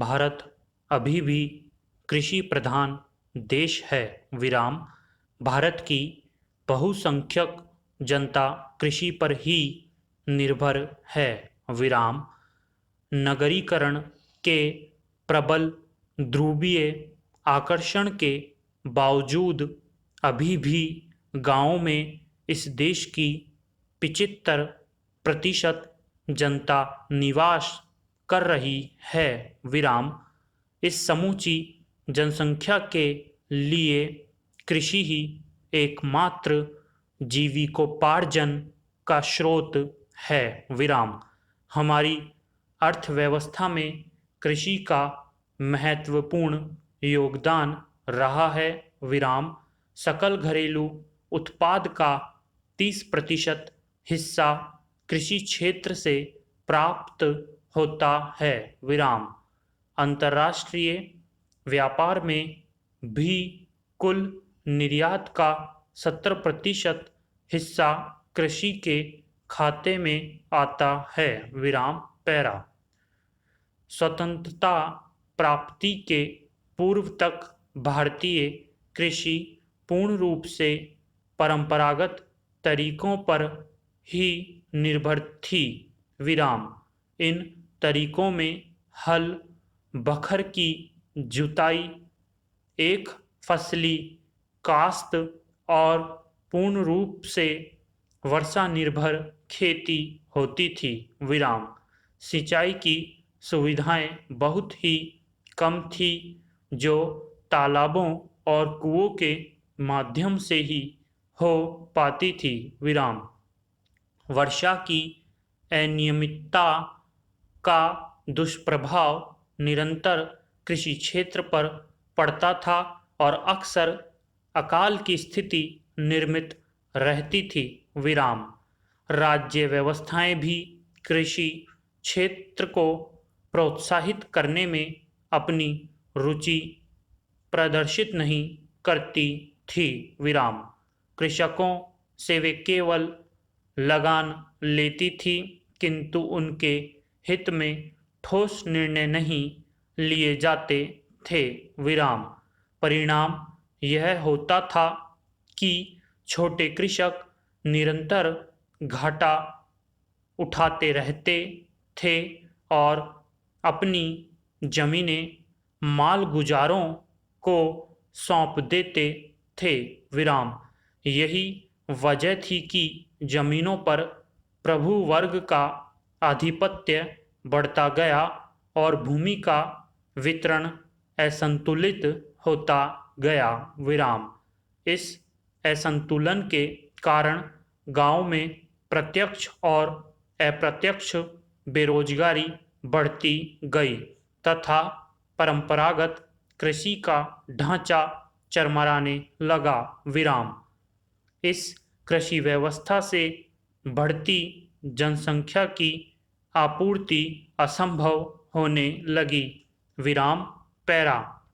भारत अभी भी कृषि प्रधान देश है। विराम। भारत की बहुसंख्यक जनता कृषि पर ही निर्भर है। विराम। नगरीकरण के प्रबल ध्रुवीय आकर्षण के बावजूद अभी भी गांवों में इस देश की 75% जनता निवास कर रही है। विराम। इस समूची जनसंख्या के लिए कृषि ही एकमात्र जीविकोपार्जन का स्रोत है। विराम। हमारी अर्थव्यवस्था में कृषि का महत्वपूर्ण योगदान रहा है। विराम। सकल घरेलू उत्पाद का 30% हिस्सा कृषि क्षेत्र से प्राप्त होता है। विराम। अंतर्राष्ट्रीय व्यापार में भी कुल निर्यात का 70% हिस्सा कृषि के खाते में आता है। विराम। पैरा। स्वतंत्रता प्राप्ति के पूर्व तक भारतीय कृषि पूर्ण रूप से परंपरागत तरीकों पर ही निर्भर थी। विराम। इन तरीकों में हल, बखर की जुताई, एक फसली काश्त और पूर्ण रूप से वर्षा निर्भर खेती होती थी। विराम। सिंचाई की सुविधाएं बहुत ही कम थी, जो तालाबों और कुओं के माध्यम से ही हो पाती थी। विराम। वर्षा की अनियमितता का दुष्प्रभाव निरंतर कृषि क्षेत्र पर पड़ता था और अक्सर अकाल की स्थिति निर्मित रहती थी। विराम। राज्य व्यवस्थाएं भी कृषि क्षेत्र को प्रोत्साहित करने में अपनी रुचि प्रदर्शित नहीं करती थी। विराम। कृषकों से वे केवल लगान लेती थी, किंतु उनके हित में ठोस निर्णय नहीं लिए जाते थे। विराम। परिणाम यह होता था कि छोटे कृषक निरंतर घाटा उठाते रहते थे और अपनी जमीनें मालगुजारों को सौंप देते थे। विराम। यही वजह थी कि जमीनों पर प्रभु वर्ग का आधिपत्य बढ़ता गया और भूमि का वितरण असंतुलित होता गया। विराम। इस असंतुलन के कारण गांव में प्रत्यक्ष और अप्रत्यक्ष बेरोजगारी बढ़ती गई तथा परंपरागत कृषि का ढांचा चरमराने लगा। विराम। इस कृषि व्यवस्था से बढ़ती जनसंख्या की आपूर्ति असंभव होने लगी। विराम। पैरा।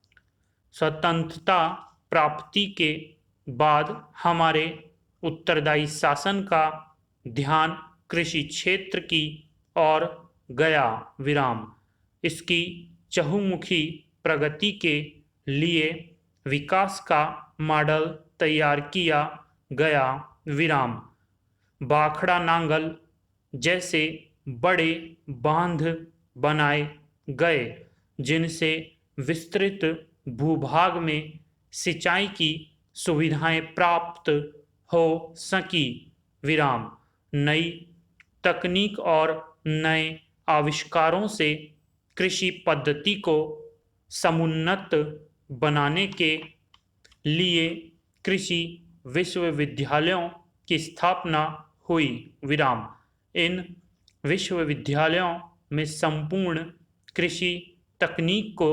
स्वतंत्रता प्राप्ति के बाद हमारे उत्तरदायी शासन का ध्यान कृषि क्षेत्र की ओर गया। विराम। इसकी चहुमुखी प्रगति के लिए विकास का मॉडल तैयार किया गया। विराम। बाखड़ा नांगल जैसे बड़े बांध बनाए गए, जिनसे विस्तृत भूभाग में सिंचाई की सुविधाएं प्राप्त हो सकी। विराम। नई तकनीक और नए आविष्कारों से कृषि पद्धति को समुन्नत बनाने के लिए कृषि विश्वविद्यालयों की स्थापना हुई। विराम। इन विश्वविद्यालयों में संपूर्ण कृषि तकनीक को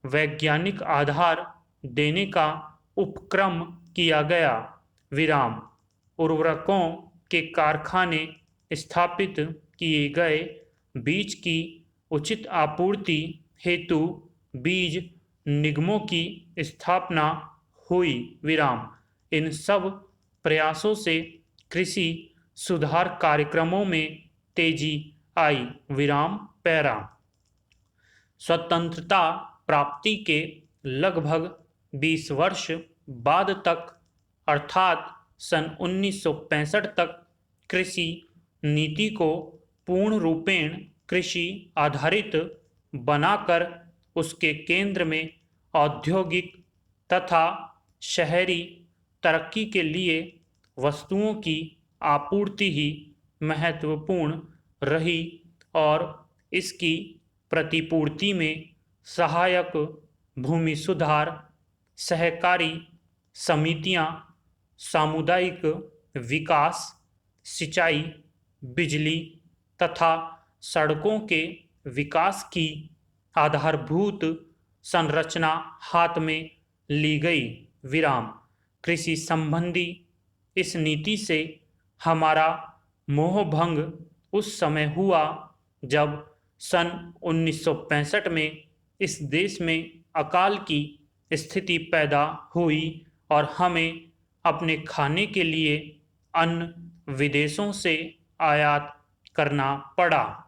वैज्ञानिक आधार देने का उपक्रम किया गया। विराम। उर्वरकों के कारखाने स्थापित किए गए, बीज की उचित आपूर्ति हेतु बीज निगमों की स्थापना हुई। विराम। इन सब प्रयासों से कृषि सुधार कार्यक्रमों में तेजी आई। विराम। पैरा। स्वतंत्रता प्राप्ति के लगभग 20 वर्ष बाद तक अर्थात सन 1965 तक कृषि नीति को पूर्ण रूपेण कृषि आधारित बनाकर उसके केंद्र में औद्योगिक तथा शहरी तरक्की के लिए वस्तुओं की आपूर्ति ही महत्वपूर्ण रही और इसकी प्रतिपूर्ति में सहायक भूमि सुधार, सहकारी समितियां, सामुदायिक विकास, सिंचाई, बिजली तथा सड़कों के विकास की आधारभूत संरचना हाथ में ली गई। विराम। कृषि संबंधी इस नीति से हमारा मोहभंग उस समय हुआ जब सन 1965 में इस देश में अकाल की स्थिति पैदा हुई और हमें अपने खाने के लिए अन्न विदेशों से आयात करना पड़ा।